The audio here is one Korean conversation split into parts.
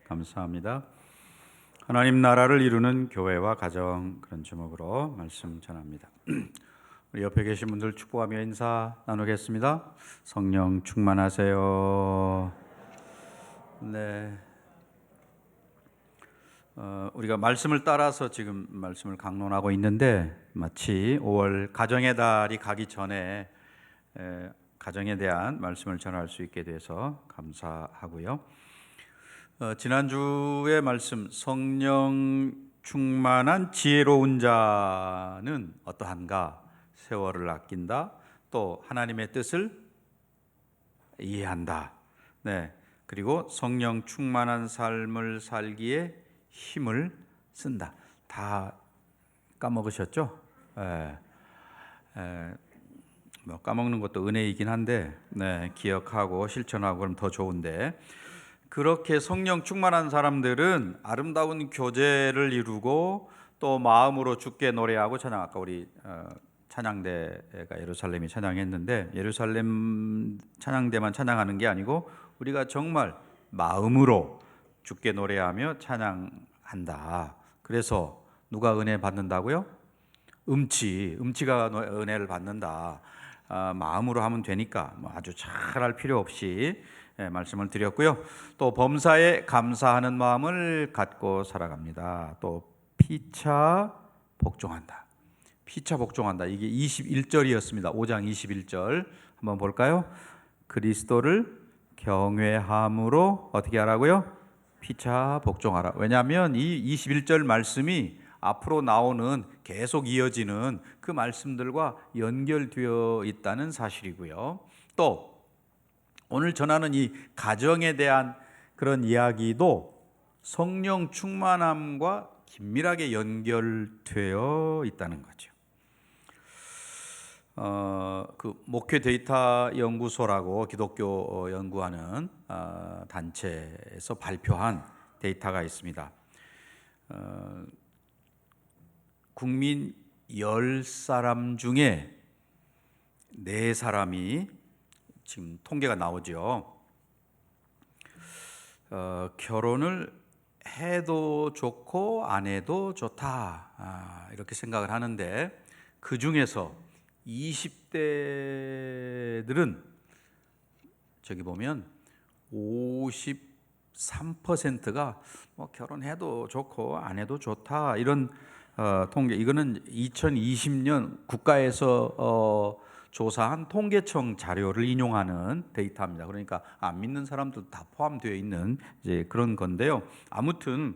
감사합니다. 하나님 나라를 이루는 교회와 가정, 그런 제목으로 말씀 전합니다. 우리 옆에 계신 분들 축복하며 인사 나누겠습니다. 성령 충만하세요. 네, 우리가 말씀을 따라서 지금 말씀을 강론하고 있는데, 마치 5월 가정의 달이 가기 전에 가정에 대한 말씀을 전할 수 있게 돼서 감사하고요. 지난주의 말씀, 성령 충만한 지혜로운 자는 어떠한가? 세월을 아낀다, 또 하나님의 뜻을 이해한다. 네, 그리고 성령 충만한 삶을 살기에 힘을 쓴다. 다 까먹으셨죠? 뭐 까먹는 것도 은혜이긴 한데, 네, 기억하고 실천하고 그럼 더 좋은데, 그렇게 성령 충만한 사람들은 아름다운 교제를 이루고 또 마음으로 주께 노래하고 찬양, 아까 우리 찬양대가 예루살렘이 찬양했는데, 예루살렘 찬양대만 찬양하는 게 아니고 우리가 정말 마음으로 주께 노래하며 찬양한다. 그래서 누가 은혜 받는다고요? 음치가 은혜를 받는다. 마음으로 하면 되니까 뭐 아주 잘할 필요 없이 말씀을 드렸고요. 또 범사에 감사하는 마음을 갖고 살아갑니다. 또 피차 복종한다. 피차 복종한다. 이게 21절이었습니다. 5장 21절 한번 볼까요? 그리스도를 경외함으로 어떻게 하라고요? 피차 복종하라. 왜냐하면 이 21절 말씀이 앞으로 나오는 계속 이어지는 그 말씀들과 연결되어 있다는 사실이고요. 또 오늘 전하는 이 가정에 대한 그런 이야기도 성령 충만함과 긴밀하게 연결되어 있다는 거죠. 그 목회 데이터 연구소라고 기독교 연구하는 단체에서 발표한 데이터가 있습니다. 국민 10사람 중에 4사람이 지금 통계가 나오죠. 결혼을 해도 좋고 안 해도 좋다, 이렇게 생각을 하는데, 그 중에서 20대들은 저기 보면 53%가 뭐 결혼해도 좋고 안 해도 좋다, 이런 통계. 이거는 2020년 국가에서 조사한 통계청 자료를 인용하는 데이터입니다. 그러니까 안 믿는 사람도 다 포함되어 있는 이제 그런 건데요. 아무튼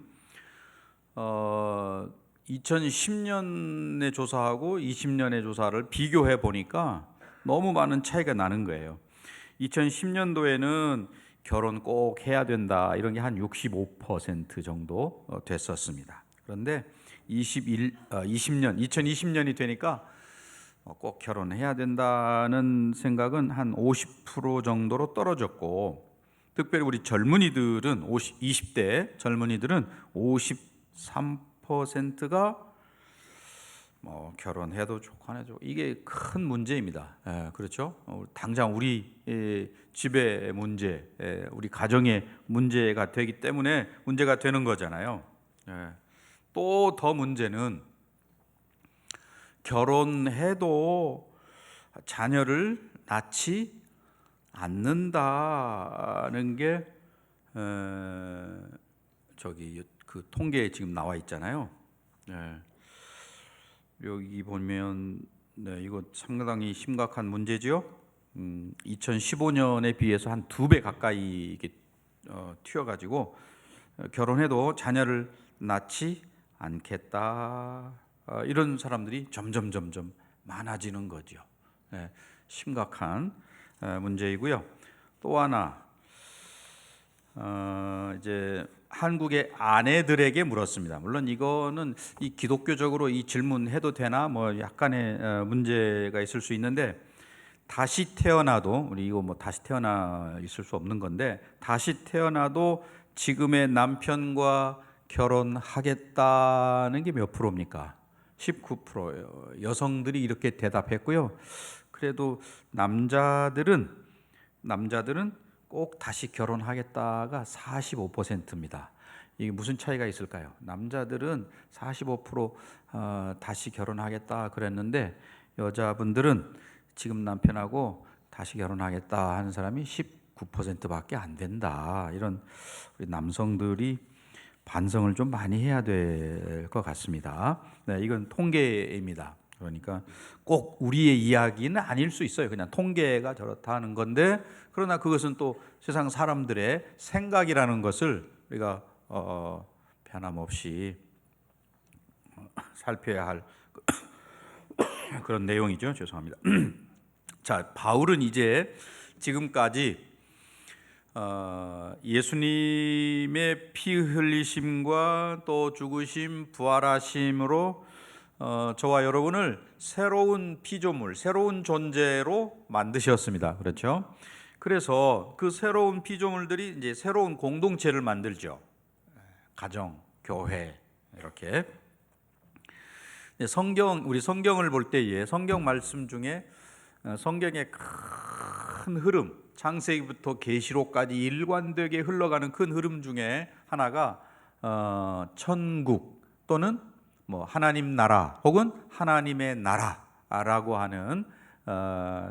2010년에 조사하고 20년의 조사를 비교해 보니까 너무 많은 차이가 나는 거예요. 2010년도에는 결혼 꼭 해야 된다, 이런 게 한 65% 정도 됐었습니다. 그런데 2020년이 되니까 꼭 결혼해야 된다는 생각은 한 50% 정도로 떨어졌고, 특별히 우리 젊은이들은 20대 젊은이들은 53%가 뭐 결혼해도 좋고 안 해도 좋고, 이게 큰 문제입니다. 그렇죠? 당장 우리 집의 문제, 우리 가정의 문제가 되기 때문에 문제가 되는 거잖아요. 또 더 문제는 결혼해도 자녀를 낳지 않는다는 게 저기 그 통계에 지금 나와 있잖아요. 여기 보면 이거 상당히 심각한 문제죠. 2015년에 비해서 한 2배 가까이 이게 튀어가지고 결혼해도 자녀를 낳지 않겠다, 이런 사람들이 점점 많아지는 거죠. 심각한 문제이고요. 또 하나, 이제 한국의 아내들에게 물었습니다. 물론 이거는 이 기독교적으로 이 질문해도 되나 뭐 약간의 문제가 있을 수 있는데, 다시 태어나도, 우리 이거 뭐 다시 태어나 있을 수 없는 건데, 다시 태어나도 지금의 남편과 결혼하겠다는 게 몇 프로입니까? 19%예요. 여성들이 이렇게 대답했고요. 그래도 남자들은 꼭 다시 결혼하겠다가 45%입니다. 이게 무슨 차이가 있을까요? 남자들은 45% 다시 결혼하겠다 그랬는데 여자분들은 지금 남편하고 다시 결혼하겠다 하는 사람이 19%밖에 안 된다. 이런 우리 남성들이 반성을 좀 많이 해야 될 것 같습니다. 네, 이건 통계입니다. 그러니까 꼭 우리의 이야기는 아닐 수 있어요. 그냥 통계가 저렇다 하는 건데, 그러나 그것은 또 세상 사람들의 생각이라는 것을 우리가 변함없이 살펴야 할 그런 내용이죠. 죄송합니다. 자, 바울은 이제 지금까지 예수님의 피 흘리심과 또 죽으심, 부활하심으로 저와 여러분을 새로운 피조물, 새로운 존재로 만드셨습니다. 그렇죠? 그래서 그 새로운 피조물들이 이제 새로운 공동체를 만들죠. 가정, 교회 이렇게. 우리 성경을 볼 때에 성경 말씀 중에 성경의 큰 흐름, 창세기부터 계시록까지 일관되게 흘러가는 큰 흐름 중에 하나가 천국 또는 뭐 하나님 나라 혹은 하나님의 나라라고 하는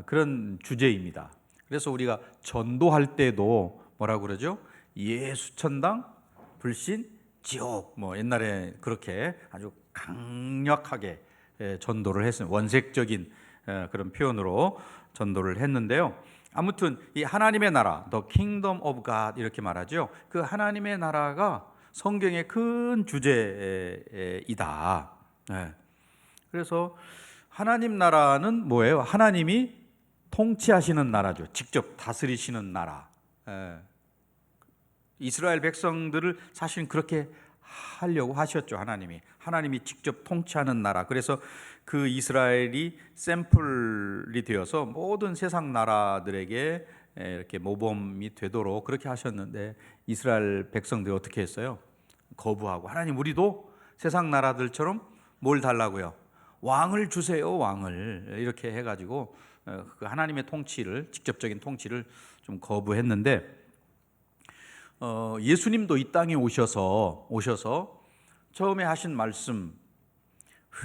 그런 주제입니다. 그래서 우리가 전도할 때도 뭐라고 그러죠? 예수 천당, 불신, 지옥. 뭐 옛날에 그렇게 아주 강력하게 전도를 했습니다. 원색적인 그런 표현으로 전도를 했는데요. 아무튼 이 하나님의 나라, The Kingdom of God 이렇게 말하죠. 그 하나님의 나라가 성경의 큰 주제이다. 그래서 하나님 나라는 뭐예요? 하나님이 통치하시는 나라죠. 직접 다스리시는 나라. 이스라엘 백성들을 사실 그렇게 하려고 하셨죠. 하나님이 직접 통치하는 나라. 그래서 그 이스라엘이 샘플이 되어서 모든 세상 나라들에게 이렇게 모범이 되도록 그렇게 하셨는데, 이스라엘 백성들이 어떻게 했어요? 거부하고, 하나님 우리도 세상 나라들처럼 뭘 달라고요? 왕을 주세요, 왕을. 이렇게 해가지고 그 하나님의 통치를, 직접적인 통치를 좀 거부했는데, 예수님도 이 땅에 오셔서 처음에 하신 말씀,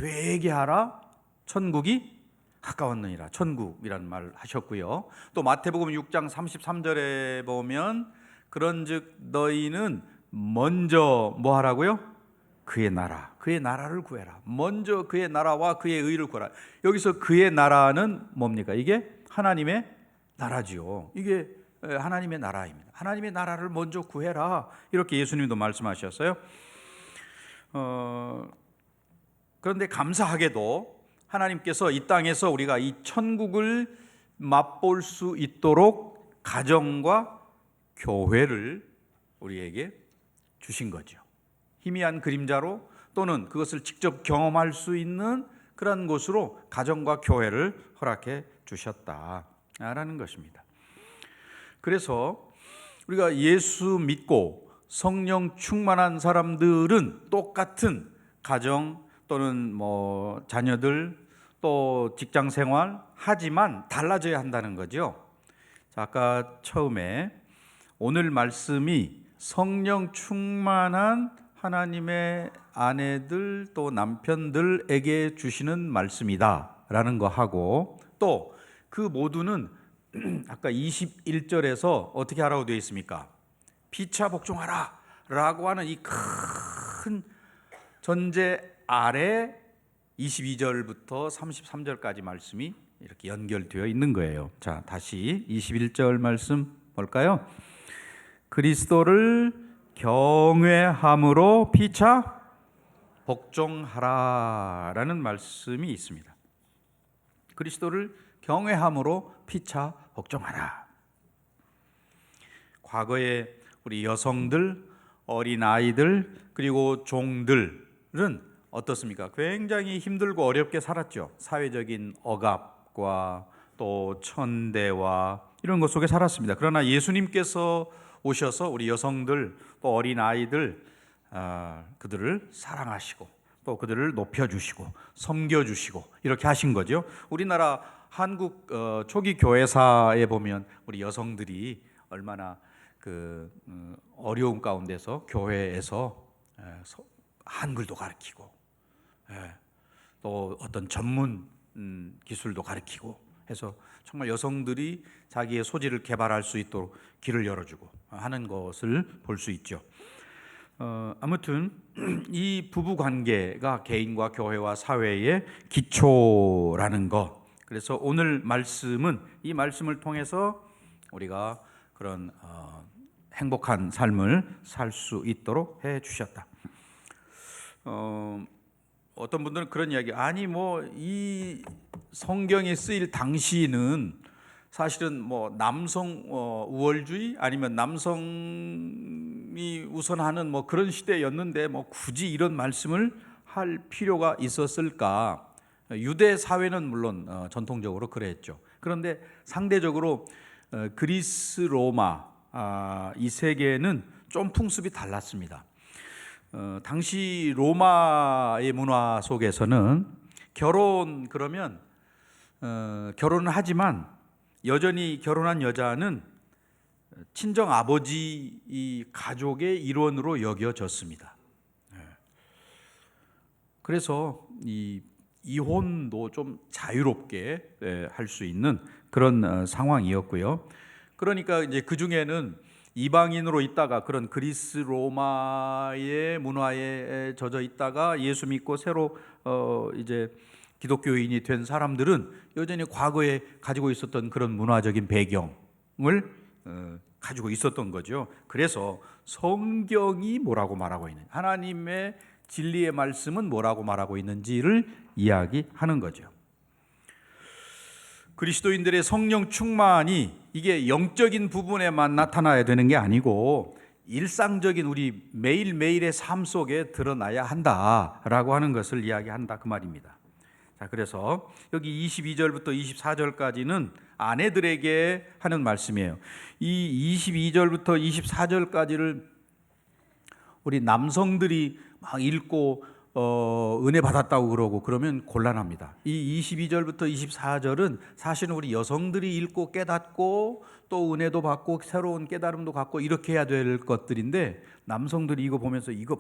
회개하라, 천국이 가까웠느니라. 천국이라는 말 하셨고요. 또 마태복음 6장 33절에 보면 그런즉 너희는 먼저 뭐 하라고요? 그의 나라를 구해라. 먼저 그의 나라와 그의 의를 구하라. 여기서 그의 나라는 뭡니까? 이게 하나님의 나라지요. 이게 하나님의 나라입니다. 하나님의 나라를 먼저 구해라. 이렇게 예수님도 말씀하셨어요. 그런데 감사하게도 하나님께서 이 땅에서 우리가 이 천국을 맛볼 수 있도록 가정과 교회를 우리에게 주신 거죠. 희미한 그림자로 또는 그것을 직접 경험할 수 있는 그런 곳으로 가정과 교회를 허락해 주셨다라는 것입니다. 그래서 우리가 예수 믿고 성령 충만한 사람들은 똑같은 가정 또는 뭐 자녀들 또 직장 생활 하지만 달라져야 한다는 거죠. 자, 아까 처음에 오늘 말씀이 성령 충만한 하나님의 아내들 또 남편들에게 주시는 말씀이다라는 거 하고, 또 그 모두는 아까 21절에서 어떻게 하라고 되어 있습니까? 피차 복종하라 라고 하는 이 큰 전제 아래 22절부터 33절까지 말씀이 이렇게 연결되어 있는 거예요. 자, 다시 21절 말씀 볼까요? 그리스도를 경외함으로 피차 복종하라라는 말씀이 있습니다. 그리스도를 경외함으로 피차 복종하라. 과거에 우리 여성들, 어린아이들 그리고 종들은 어떻습니까? 굉장히 힘들고 어렵게 살았죠. 사회적인 억압과 또 천대와 이런 것 속에 살았습니다. 그러나 예수님께서 오셔서 우리 여성들 또 어린아이들 그들을 사랑하시고 또 그들을 높여주시고 섬겨주시고 이렇게 하신 거죠. 우리나라 한국 초기 교회사에 보면 우리 여성들이 얼마나 어려움 가운데서 교회에서 한글도 가르치고 또 어떤 전문 기술도 가르치고 해서 정말 여성들이 자기의 소질을 개발할 수 있도록 길을 열어주고 하는 것을 볼 수 있죠. 아무튼 이 부부 관계가 개인과 교회와 사회의 기초라는 것. 그래서 오늘 말씀은 이 말씀을 통해서 우리가 그런 행복한 삶을 살 수 있도록 해 주셨다. 어떤 분들은 그런 이야기, 아니 뭐 이 성경에 쓰일 당시는 사실은 뭐 남성 우월주의 아니면 남성이 우선하는 뭐 그런 시대였는데 뭐 굳이 이런 말씀을 할 필요가 있었을까? 유대 사회는 물론 전통적으로 그랬죠. 그런데 상대적으로 그리스, 로마 이 세계는 좀 풍습이 달랐습니다. 당시 로마의 문화 속에서는 그러면 결혼을 하지만 여전히 결혼한 여자는 친정 아버지 이 가족의 일원으로 여겨졌습니다. 그래서 이 이혼도 좀 자유롭게 할 수 있는 그런 상황이었고요. 그러니까 이제 그 중에는 이방인으로 있다가 그런 그리스 로마의 문화에 젖어 있다가 예수 믿고 새로 이제 기독교인이 된 사람들은 여전히 과거에 가지고 있었던 그런 문화적인 배경을 가지고 있었던 거죠. 그래서 성경이 뭐라고 말하고 있는지, 하나님의 진리의 말씀은 뭐라고 말하고 있는지를 이야기하는 거죠. 그리스도인들의 성령 충만이 이게 영적인 부분에만 나타나야 되는 게 아니고 일상적인 우리 매일매일의 삶 속에 드러나야 한다라고 하는 것을 이야기한다 그 말입니다. 자, 그래서 여기 22절부터 24절까지는 아내들에게 하는 말씀이에요. 이 22절부터 24절까지를 우리 남성들이 막 읽고 은혜 받았다고 그러고 그러면 곤란합니다. 이 22절부터 24절은 사실은 우리 여성들이 읽고 깨닫고 또 은혜도 받고 새로운 깨달음도 갖고 이렇게 해야 될 것들인데, 남성들이 이거 보면서 이거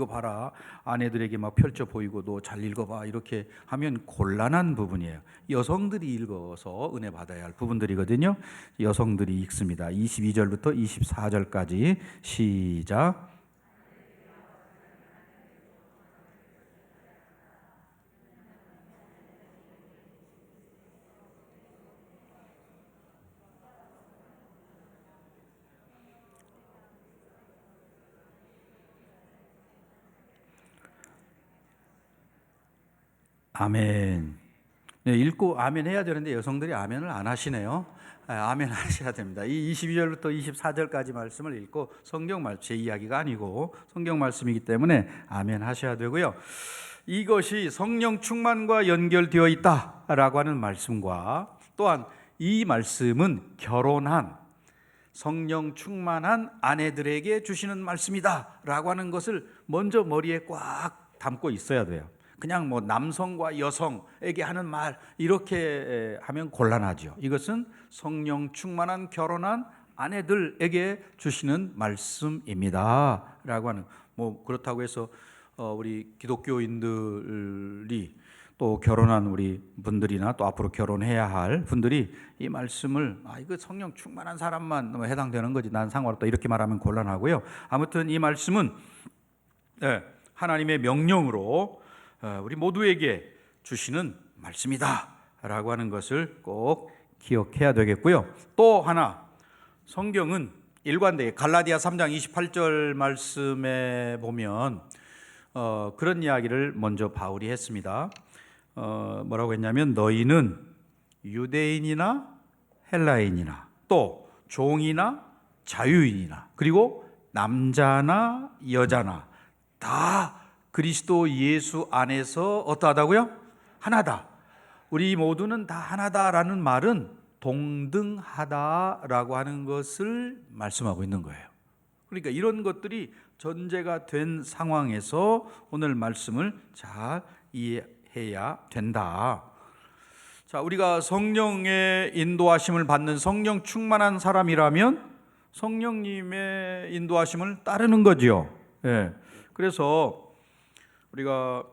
봐라 아내들에게 막 펼쳐 보이고 너 잘 읽어봐 이렇게 하면 곤란한 부분이에요. 여성들이 읽어서 은혜 받아야 할 부분들이거든요. 여성들이 읽습니다. 22절부터 24절까지 시작. 아멘. 네, 읽고 아멘 해야 되는데 여성들이 아멘을 안 하시네요. 아멘 하셔야 됩니다. 이 22절부터 24절까지 말씀을 읽고 성경 말씀, 제 이야기가 아니고 성경 말씀이기 때문에 아멘 하셔야 되고요. 이것이 성령 충만과 연결되어 있다라고 하는 말씀과 또한 이 말씀은 결혼한 성령 충만한 아내들에게 주시는 말씀이다라고 하는 것을 먼저 머리에 꽉 담고 있어야 돼요. 그냥 뭐 남성과 여성에게 하는 말 이렇게 하면 곤란하죠. 이것은 성령 충만한 결혼한 아내들에게 주시는 말씀입니다 라고 하는, 뭐 그렇다고 해서 우리 기독교인들이 또 결혼한 우리 분들이나 또 앞으로 결혼해야 할 분들이 이 말씀을 이거 성령 충만한 사람만 해당되는 거지 난 상관없다 이렇게 말하면 곤란하고요. 아무튼 이 말씀은 하나님의 명령으로 우리 모두에게 주시는 말씀이다 라고 하는 것을 꼭 기억해야 되겠고요. 또 하나, 성경은 일관되게 갈라디아 3장 28절 말씀에 보면 그런 이야기를 먼저 바울이 했습니다. 뭐라고 했냐면 너희는 유대인이나 헬라인이나 또 종이나 자유인이나 그리고 남자나 여자나 다 그리스도 예수 안에서 어떠하다고요? 하나다. 우리 모두는 다 하나다라는 말은 동등하다라고 하는 것을 말씀하고 있는 거예요. 그러니까 이런 것들이 전제가 된 상황에서 오늘 말씀을 잘 이해해야 된다. 자, 우리가 성령의 인도하심을 받는 성령 충만한 사람이라면 성령님의 인도하심을 따르는 거지요. 예. 그래서 우리가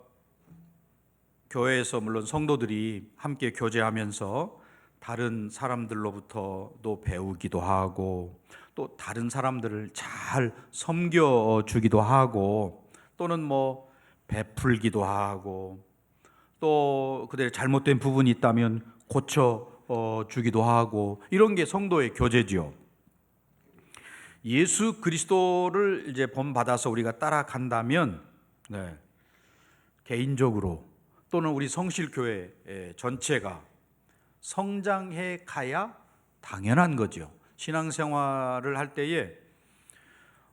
교회에서 물론 성도들이 함께 교제하면서 다른 사람들로부터도 배우기도 하고 또 다른 사람들을 잘 섬겨주기도 하고 또는 뭐 베풀기도 하고 또 그들의 잘못된 부분이 있다면 고쳐주기도 하고 이런 게 성도의 교제지요. 예수 그리스도를 이제 본받아서 우리가 따라간다면 개인적으로 또는 우리 성실교회 전체가 성장해 가야 당연한 거죠. 신앙생활을 할 때에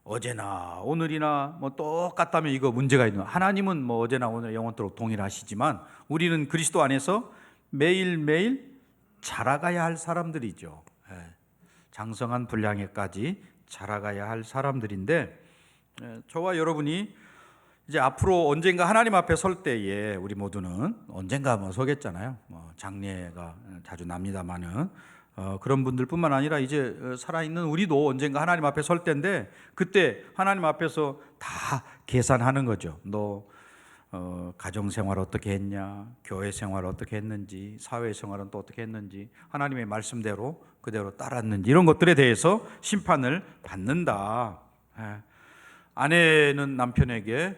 어제나 오늘이나 뭐 똑같다면 이거 문제가 있는, 하나님은 뭐 어제나 오늘 영원토록 동일하시지만 우리는 그리스도 안에서 매일매일 자라가야 할 사람들이죠. 장성한 분량에까지 자라가야 할 사람들인데, 저와 여러분이 이제 앞으로 언젠가 하나님 앞에 설 때에 우리 모두는 언젠가 뭐 서겠잖아요. 장례가 자주 납니다만은 그런 분들뿐만 아니라 이제 살아있는 우리도 언젠가 하나님 앞에 설 때인데, 그때 하나님 앞에서 다 계산하는 거죠. 너 가정생활 어떻게 했냐, 교회생활 어떻게 했는지, 사회생활은 또 어떻게 했는지, 하나님의 말씀대로 그대로 따랐는지, 이런 것들에 대해서 심판을 받는다. 아내는 남편에게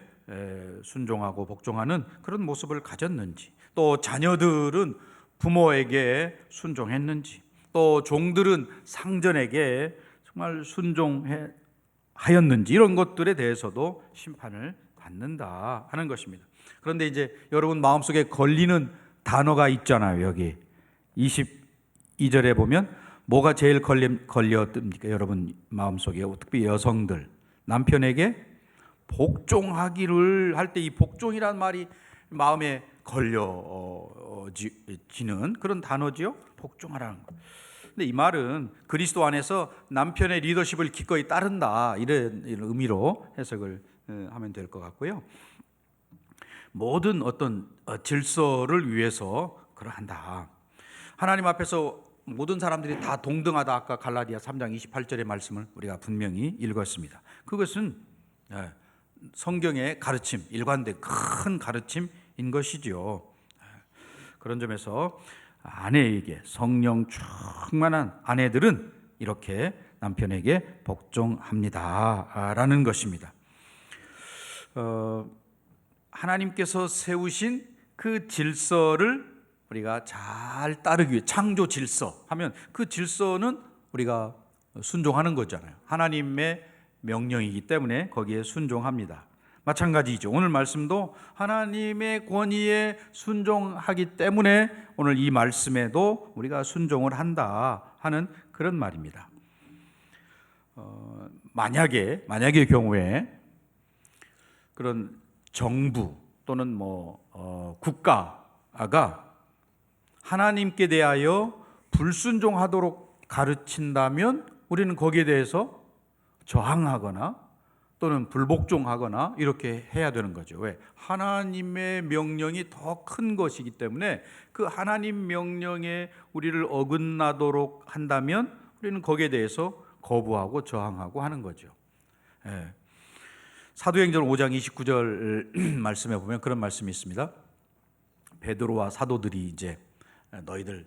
순종하고 복종하는 그런 모습을 가졌는지, 또 자녀들은 부모에게 순종했는지, 또 종들은 상전에게 정말 순종하였는지, 이런 것들에 대해서도 심판을 받는다 하는 것입니다. 그런데 이제 여러분 마음속에 걸리는 단어가 있잖아요. 여기 22절에 보면 뭐가 제일 걸렸습니까? 여러분 마음속에, 특히 여성들, 남편에게 복종하기를 할 때 이 복종이란 말이 마음에 걸려지는 그런 단어지요. 복종하라는 것. 근데 이 말은 그리스도 안에서 남편의 리더십을 기꺼이 따른다, 이런 의미로 해석을 하면 될 것 같고요. 모든 어떤 질서를 위해서 그러한다. 하나님 앞에서 모든 사람들이 다 동등하다. 아까 갈라디아 3장 28절의 말씀을 우리가 분명히 읽었습니다. 그것은 성경의 가르침, 일관된 큰 가르침인 것이죠. 그런 점에서 아내에게, 성령 충만한 아내들은 이렇게 남편에게 복종합니다라는 것입니다. 하나님께서 세우신 그 질서를 우리가 잘 따르기 위해, 창조 질서 하면 그 질서는 우리가 순종하는 거잖아요. 하나님의 명령이기 때문에 거기에 순종합니다. 마찬가지죠. 오늘 말씀도 하나님의 권위에 순종하기 때문에 오늘 이 말씀에도 우리가 순종을 한다 하는 그런 말입니다. 만약의 경우에 그런 정부 또는 국가가 하나님께 대하여 불순종하도록 가르친다면 우리는 거기에 대해서 저항하거나 또는 불복종하거나 이렇게 해야 되는 거죠. 왜? 하나님의 명령이 더 큰 것이기 때문에 그 하나님 명령에 우리를 어긋나도록 한다면 우리는 거기에 대해서 거부하고 저항하고 하는 거죠. 사도행전 5장 29절 말씀에 보면 그런 말씀이 있습니다. 베드로와 사도들이 이제 너희들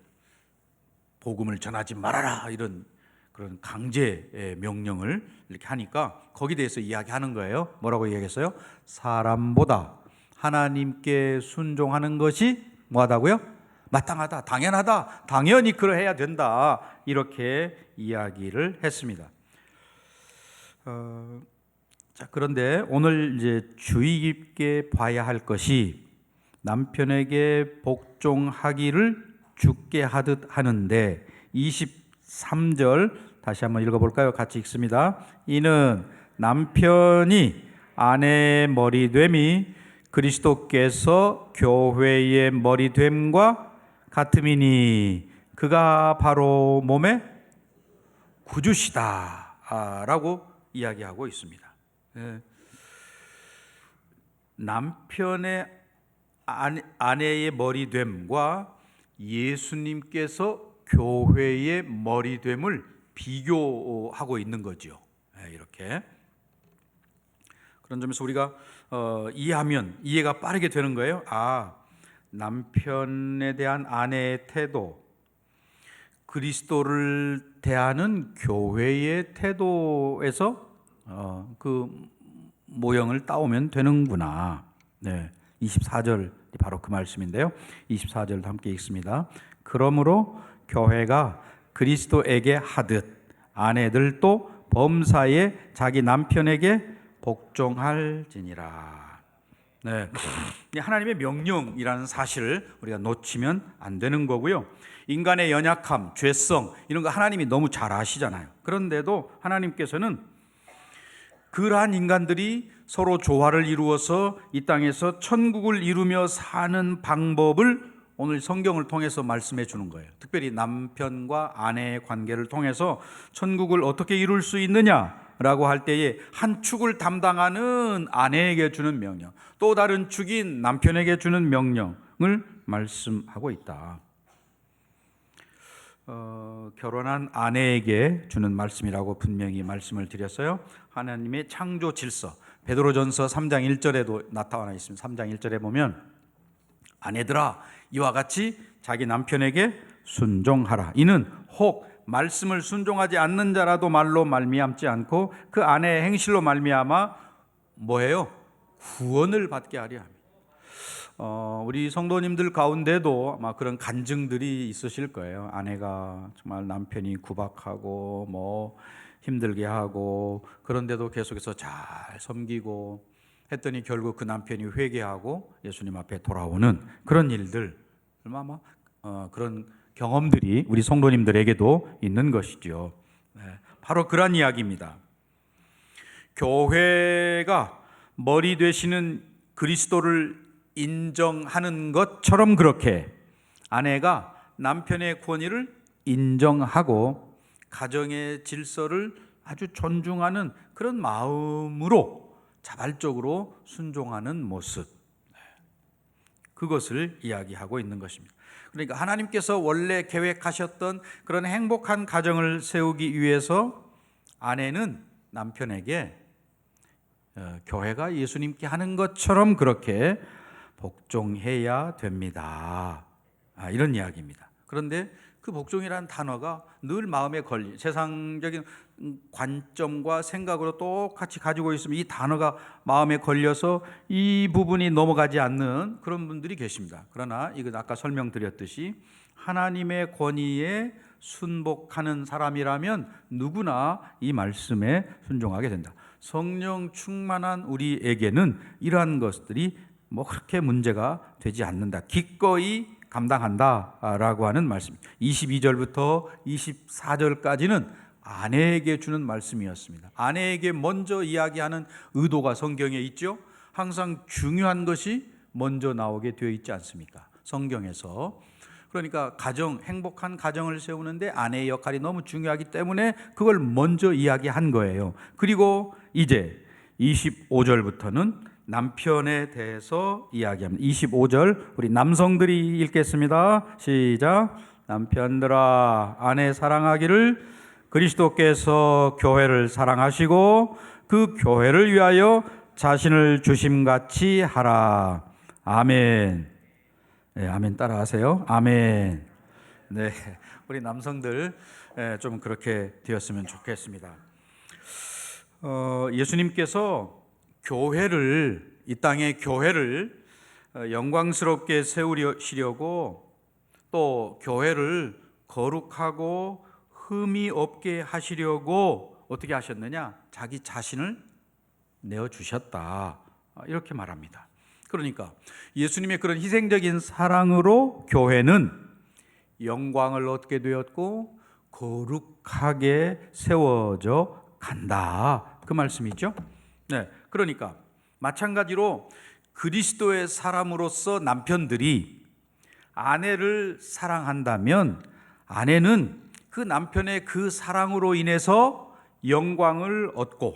복음을 전하지 말아라, 이런 그런 강제 명령을 이렇게 하니까 거기에 대해서 이야기하는 거예요. 뭐라고 이야기했어요? 사람보다 하나님께 순종하는 것이 뭐하다고요? 마땅하다, 당연하다, 당연히 그러해야 된다, 이렇게 이야기를 했습니다. 그런데 오늘 이제 주의 깊게 봐야 할 것이 남편에게 복종하기를 주께 하듯 하는데 23절 다시 한번 읽어볼까요? 같이 읽습니다. 이는 남편이 아내의 머리됨이 그리스도께서 교회의 머리됨과 같음이니 그가 바로 몸의 구주시다 라고 이야기하고 있습니다. 남편의 아내의 머리됨과 예수님께서 교회의 머리됨을 비교하고 있는 거죠. 이렇게 그런 점에서 우리가 이해하면 이해가 빠르게 되는 거예요. 남편에 대한 아내의 태도, 그리스도를 대하는 교회의 태도에서 그 모형을 따오면 되는구나. 24절 바로 그 말씀인데요. 24절 함께 읽습니다. 그러므로 교회가 그리스도에게 하듯 아내들도 범사에 자기 남편에게 복종할지니라. 하나님의 명령이라는 사실을 우리가 놓치면 안 되는 거고요. 인간의 연약함, 죄성 이런 거 하나님이 너무 잘 아시잖아요. 그런데도 하나님께서는 그러한 인간들이 서로 조화를 이루어서 이 땅에서 천국을 이루며 사는 방법을 오늘 성경을 통해서 말씀해 주는 거예요. 특별히 남편과 아내의 관계를 통해서 천국을 어떻게 이룰 수 있느냐라고 할 때에 한 축을 담당하는 아내에게 주는 명령, 또 다른 축인 남편에게 주는 명령을 말씀하고 있다. 결혼한 아내에게 주는 말씀이라고 분명히 말씀을 드렸어요. 하나님의 창조 질서, 베드로전서 3장 1절에도 나타나 있습니다. 3장 1절에 보면 아내들아 이와 같이 자기 남편에게 순종하라. 이는 혹 말씀을 순종하지 않는 자라도 말로 말미암지 않고 그 아내의 행실로 말미암아 뭐예요? 구원을 받게 하려 합니다. 우리 성도님들 가운데도 아마 그런 간증들이 있으실 거예요. 아내가 정말 남편이 구박하고 힘들게 하고 그런데도 계속해서 잘 섬기고 했더니 결국 그 남편이 회개하고 예수님 앞에 돌아오는 그런 일들, 아마 그런 경험들이 우리 성도님들에게도 있는 것이죠. 바로 그런 이야기입니다. 교회가 머리 되시는 그리스도를 인정하는 것처럼 그렇게 아내가 남편의 권위를 인정하고 가정의 질서를 아주 존중하는 그런 마음으로 자발적으로 순종하는 모습, 그것을 이야기하고 있는 것입니다. 그러니까 하나님께서 원래 계획하셨던 그런 행복한 가정을 세우기 위해서 아내는 남편에게 교회가 예수님께 하는 것처럼 그렇게 복종해야 됩니다. 이런 이야기입니다. 그런데 그 복종이라는 단어가 늘 마음에 세상적인 관점과 생각으로 똑같이 가지고 있으면 이 단어가 마음에 걸려서 이 부분이 넘어가지 않는 그런 분들이 계십니다. 그러나 이건 아까 설명드렸듯이 하나님의 권위에 순복하는 사람이라면 누구나 이 말씀에 순종하게 된다. 성령 충만한 우리에게는 이러한 것들이 그렇게 문제가 되지 않는다. 기꺼이 감당한다라고 하는 말씀입니다. 22절부터 24절까지는 아내에게 주는 말씀이었습니다. 아내에게 먼저 이야기하는 의도가 성경에 있죠. 항상 중요한 것이 먼저 나오게 되어 있지 않습니까? 성경에서. 그러니까 행복한 가정을 세우는데 아내의 역할이 너무 중요하기 때문에 그걸 먼저 이야기한 거예요. 그리고 이제 25절부터는 남편에 대해서 이야기합니다. 25절 우리 남성들이 읽겠습니다. 시작. 남편들아 아내 사랑하기를 그리스도께서 교회를 사랑하시고 그 교회를 위하여 자신을 주심같이 하라. 아멘. 아멘 따라하세요. 아멘. 우리 남성들 좀 그렇게 되었으면 좋겠습니다. 예수님께서 이 땅의 교회를 영광스럽게 세우시려고 또 교회를 거룩하고 흠이 없게 하시려고 어떻게 하셨느냐? 자기 자신을 내어주셨다. 이렇게 말합니다. 그러니까 예수님의 그런 희생적인 사랑으로 교회는 영광을 얻게 되었고 거룩하게 세워져 간다. 그 말씀이죠. 그러니까 마찬가지로 그리스도의 사람으로서 남편들이 아내를 사랑한다면 아내는 그 남편의 그 사랑으로 인해서 영광을 얻고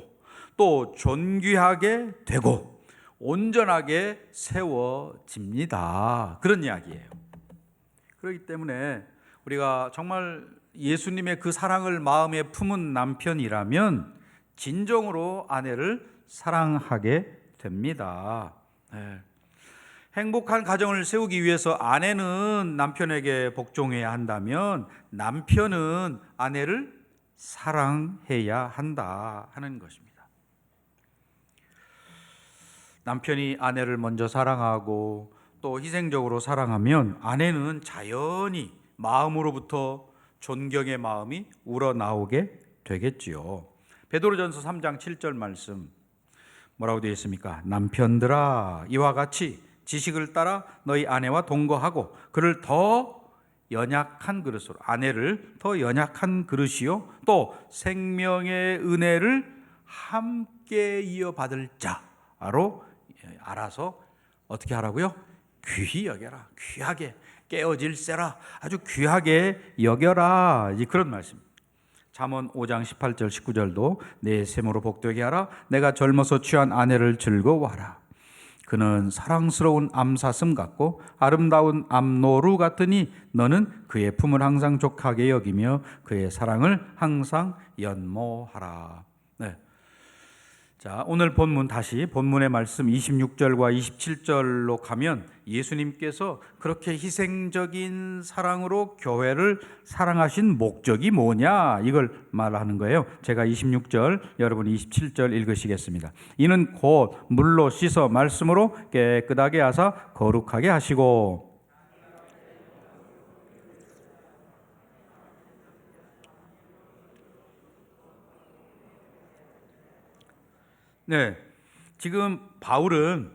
또 존귀하게 되고 온전하게 세워집니다. 그런 이야기예요. 그렇기 때문에 우리가 정말 예수님의 그 사랑을 마음에 품은 남편이라면 진정으로 아내를 사랑하게 됩니다. 네. 행복한 가정을 세우기 위해서 아내는 남편에게 복종해야 한다면 남편은 아내를 사랑해야 한다 하는 것입니다. 남편이 아내를 먼저 사랑하고 또 희생적으로 사랑하면 아내는 자연히 마음으로부터 존경의 마음이 우러나오게 되겠지요. 베드로전서 3장 7절 말씀 뭐라고 되어 있습니까? 남편들아 이와 같이 지식을 따라 너희 아내와 동거하고 그를 더 연약한 그릇으로 아내를 더 연약한 그릇이요 또 생명의 은혜를 함께 이어받을 자로 알아서 어떻게 하라고요? 귀히 여겨라. 귀하게 깨어질세라. 아주 귀하게 여겨라. 그런 말씀입니다. 잠언 5장 18절 19절도 내 셈으로 복되게 하라. 내가 젊어서 취한 아내를 즐거워하라. 그는 사랑스러운 암사슴 같고 아름다운 암노루 같으니 너는 그의 품을 항상 족하게 여기며 그의 사랑을 항상 연모하라. 네. 자, 오늘 본문 다시 본문의 말씀 26절과 27절로 가면 예수님께서 그렇게 희생적인 사랑으로 교회를 사랑하신 목적이 뭐냐 이걸 말하는 거예요. 제가 26절, 여러분 27절 읽으시겠습니다. 이는 곧 물로 씻어 말씀으로 깨끗하게 하사 거룩하게 하시고 네, 지금 바울은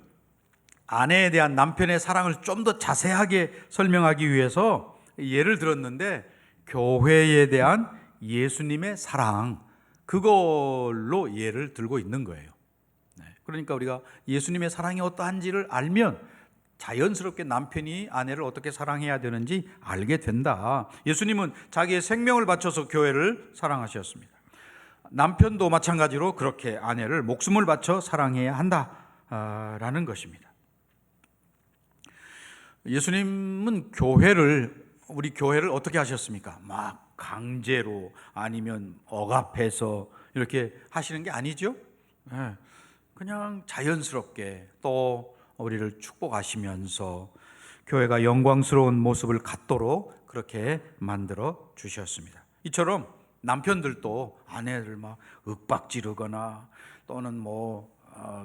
아내에 대한 남편의 사랑을 좀 더 자세하게 설명하기 위해서 예를 들었는데 교회에 대한 예수님의 사랑 그걸로 예를 들고 있는 거예요. 네, 그러니까 우리가 예수님의 사랑이 어떠한지를 알면 자연스럽게 남편이 아내를 어떻게 사랑해야 되는지 알게 된다. 예수님은 자기의 생명을 바쳐서 교회를 사랑하셨습니다. 남편도 마찬가지로 그렇게 아내를 목숨을 바쳐 사랑해야 한다라는 것입니다. 예수님은 우리 교회를 어떻게 하셨습니까? 막 강제로 아니면 억압해서 이렇게 하시는 게 아니죠. 그냥 자연스럽게 또 우리를 축복하시면서 교회가 영광스러운 모습을 갖도록 그렇게 만들어 주셨습니다. 이처럼 남편들도 아내를 막 윽박지르거나 또는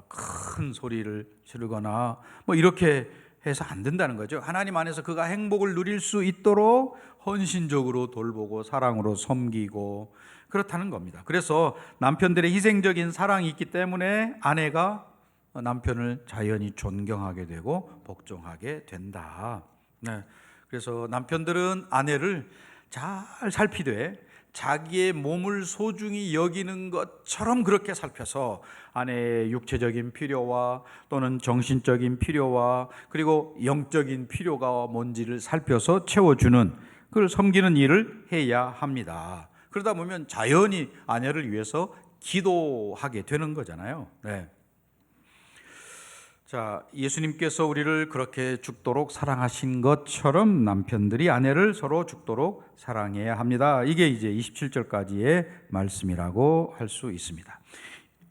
큰 소리를 지르거나 이렇게 해서 안 된다는 거죠. 하나님 안에서 그가 행복을 누릴 수 있도록 헌신적으로 돌보고 사랑으로 섬기고 그렇다는 겁니다. 그래서 남편들의 희생적인 사랑이 있기 때문에 아내가 남편을 자연히 존경하게 되고 복종하게 된다. 네. 그래서 남편들은 아내를 잘 살피되 자기의 몸을 소중히 여기는 것처럼 그렇게 살펴서 아내의 육체적인 필요와 또는 정신적인 필요와 그리고 영적인 필요가 뭔지를 살펴서 채워주는 그걸 섬기는 일을 해야 합니다. 그러다 보면 자연히 아내를 위해서 기도하게 되는 거잖아요. 네. 자, 예수님께서 우리를 그렇게 죽도록 사랑하신 것처럼 남편들이 아내를 서로 죽도록 사랑해야 합니다. 이게 이제 27절까지의 말씀이라고 할 수 있습니다.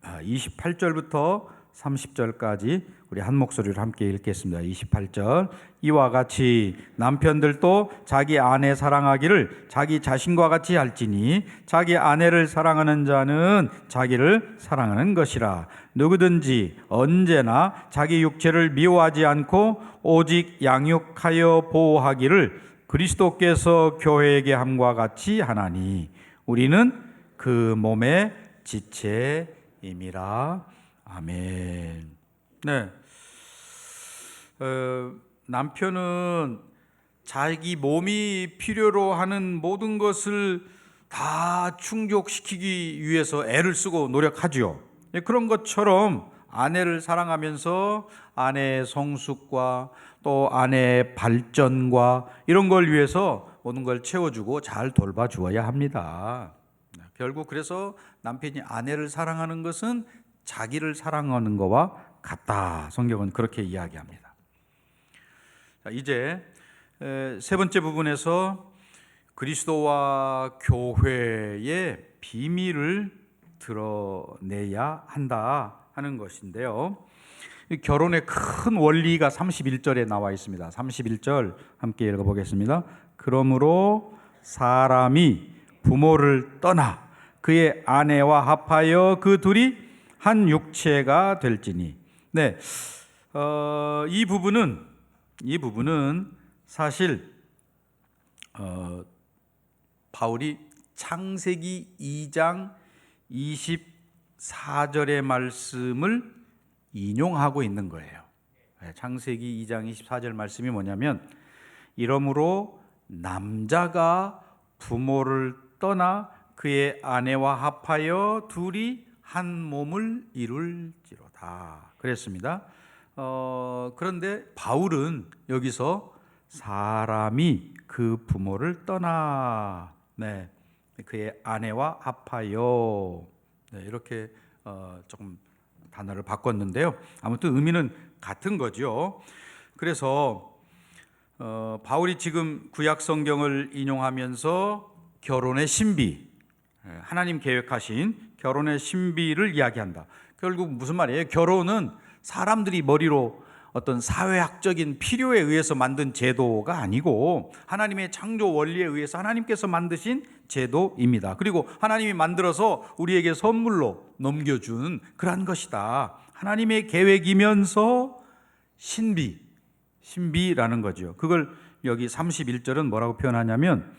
28절부터 30절까지 우리 한 목소리로 함께 읽겠습니다. 28절 이와 같이 남편들도 자기 아내 사랑하기를 자기 자신과 같이 할지니 자기 아내를 사랑하는 자는 자기를 사랑하는 것이라. 누구든지 언제나 자기 육체를 미워하지 않고 오직 양육하여 보호하기를 그리스도께서 교회에게 함과 같이 하나니 우리는 그 몸의 지체임이라. 아멘. 네. 남편은 자기 몸이 필요로 하는 모든 것을 다 충족시키기 위해서 애를 쓰고 노력하죠. 그런 것처럼 아내를 사랑하면서 아내의 성숙과 또 아내의 발전과 이런 걸 위해서 모든 걸 채워주고 잘 돌봐주어야 합니다. 결국 그래서 남편이 아내를 사랑하는 것은 자기를 사랑하는 것과 같다. 성경은 그렇게 이야기합니다. 자, 이제 세 번째 부분에서 그리스도와 교회의 비밀을 드러내야 한다 하는 것인데요. 결혼의 큰 원리가 31절에 나와 있습니다. 31절 함께 읽어보겠습니다. 그러므로 사람이 부모를 떠나 그의 아내와 합하여 그 둘이 한 육체가 될지니. 네, 이 부분은 사실 바울이 창세기 2장 24절의 말씀을 인용하고 있는 거예요. 창세기 2장 24절 말씀이 뭐냐면, 이러므로 남자가 부모를 떠나 그의 아내와 합하여 둘이 한 몸을 이룰지로다 그랬습니다. 그런데 바울은 여기서 사람이 그 부모를 떠나 그의 아내와 합하여 이렇게 조금 단어를 바꿨는데요. 아무튼 의미는 같은 거죠. 그래서 바울이 지금 구약 성경을 인용하면서 결혼의 신비, 하나님 계획하신 결혼의 신비를 이야기한다. 결국 무슨 말이에요? 결혼은 사람들이 머리로 어떤 사회학적인 필요에 의해서 만든 제도가 아니고 하나님의 창조 원리에 의해서 하나님께서 만드신 제도입니다. 그리고 하나님이 만들어서 우리에게 선물로 넘겨준 그러한 것이다. 하나님의 계획이면서 신비라는 거죠. 그걸 여기 31절은 뭐라고 표현하냐면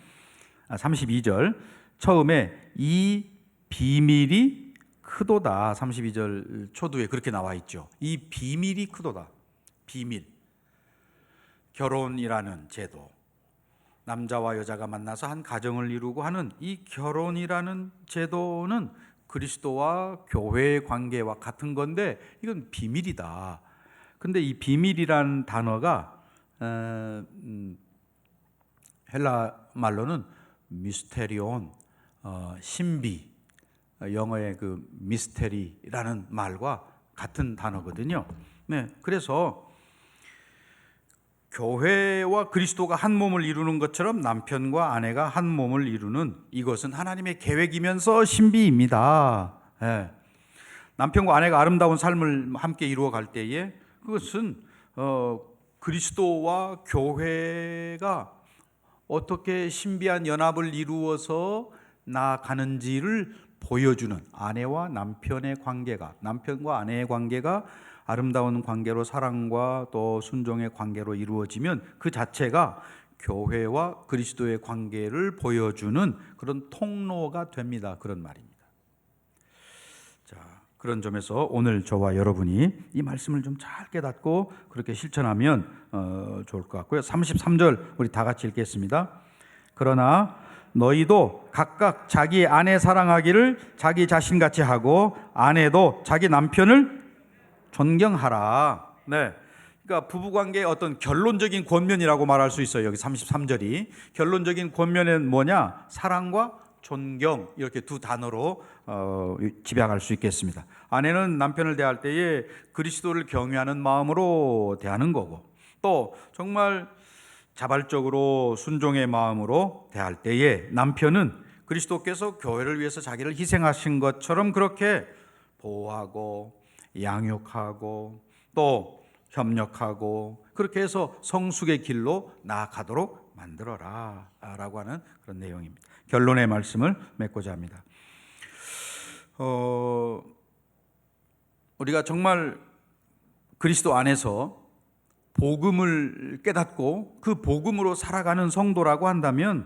32절 처음에 이 비밀이 크도다. 32절 초두에 그렇게 나와 있죠. 이 비밀이 크도다. 비밀, 결혼이라는 제도, 남자와 여자가 만나서 한 가정을 이루고 하는 이 결혼이라는 제도는 그리스도와 교회의 관계와 같은 건데 이건 비밀이다. 근데 이 비밀이라는 단어가 헬라 말로는 미스테리온, 신비, 영어의 그 미스테리라는 말과 같은 단어거든요. 네, 그래서 교회와 그리스도가 한 몸을 이루는 것처럼 남편과 아내가 한 몸을 이루는 이것은 하나님의 계획이면서 신비입니다. 네. 남편과 아내가 아름다운 삶을 함께 이루어 갈 때에 그것은 그리스도와 교회가 어떻게 신비한 연합을 이루어서 나아가는지를 보여주는 아내와 남편의 관계가, 남편과 아내의 관계가 아름다운 관계로 사랑과 또 순종의 관계로 이루어지면 그 자체가 교회와 그리스도의 관계를 보여주는 그런 통로가 됩니다. 그런 말입니다. 자, 그런 점에서 오늘 저와 여러분이 이 말씀을 좀 잘 깨닫고 그렇게 실천하면 좋을 것 같고요. 33절 우리 다 같이 읽겠습니다. 그러나 너희도 각각 자기 아내 사랑하기를 자기 자신같이 하고 아내도 자기 남편을 존경하라. 네. 그러니까 부부관계의 어떤 결론적인 권면이라고 말할 수 있어요. 여기 33절이 결론적인 권면은 뭐냐? 사랑과 존경, 이렇게 두 단어로 집약할 수 있겠습니다. 아내는 남편을 대할 때에 그리스도를 경외하는 마음으로 대하는 거고, 또 정말 자발적으로 순종의 마음으로 대할 때에 남편은 그리스도께서 교회를 위해서 자기를 희생하신 것처럼 그렇게 보호하고 양육하고 또 협력하고 그렇게 해서 성숙의 길로 나아가도록 만들어라 라고 하는 그런 내용입니다. 결론의 말씀을 맺고자 합니다. 우리가 정말 그리스도 안에서 복음을 깨닫고 그 복음으로 살아가는 성도라고 한다면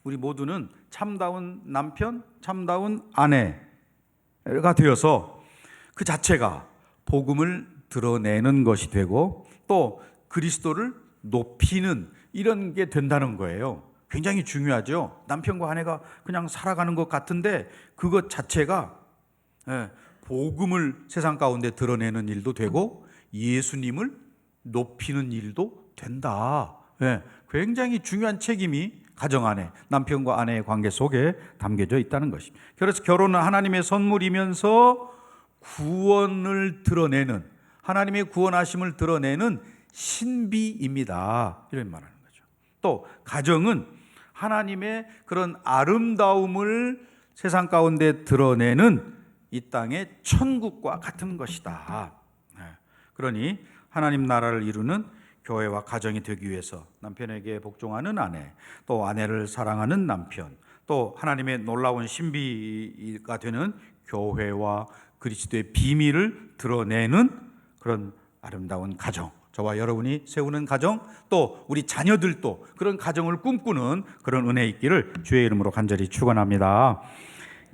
우리 모두는 참다운 남편, 참다운 아내가 되어서 그 자체가 복음을 드러내는 것이 되고 또 그리스도를 높이는 이런 게 된다는 거예요. 굉장히 중요하죠. 남편과 아내가 그냥 살아가는 것 같은데 그것 자체가 복음을 세상 가운데 드러내는 일도 되고 예수님을 높이는 일도 된다. 굉장히 중요한 책임이 가정 안에 남편과 아내의 관계 속에 담겨져 있다는 것입니다. 그래서 결혼은 하나님의 선물이면서 구원을 드러내는, 하나님의 구원하심을 드러내는 신비입니다. 이런 말하는 거죠. 또 가정은 하나님의 그런 아름다움을 세상 가운데 드러내는 이 땅의 천국과 같은 것이다. 그러니 하나님 나라를 이루는 교회와 가정이 되기 위해서 남편에게 복종하는 아내, 또 아내를 사랑하는 남편, 또 하나님의 놀라운 신비가 되는 교회와 그리스도의 비밀을 드러내는 그런 아름다운 가정, 저와 여러분이 세우는 가정, 또 우리 자녀들도 그런 가정을 꿈꾸는 그런 은혜 있기를 주의 이름으로 간절히 축원합니다.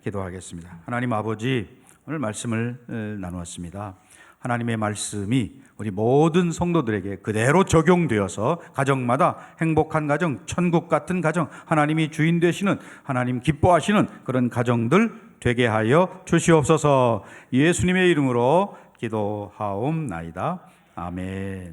기도하겠습니다. 하나님 아버지, 오늘 말씀을 나누었습니다. 하나님의 말씀이 우리 모든 성도들에게 그대로 적용되어서 가정마다 행복한 가정, 천국 같은 가정, 하나님이 주인 되시는, 하나님 기뻐하시는 그런 가정들 되게 하여 주시옵소서. 예수님의 이름으로 기도하옵나이다. 아멘.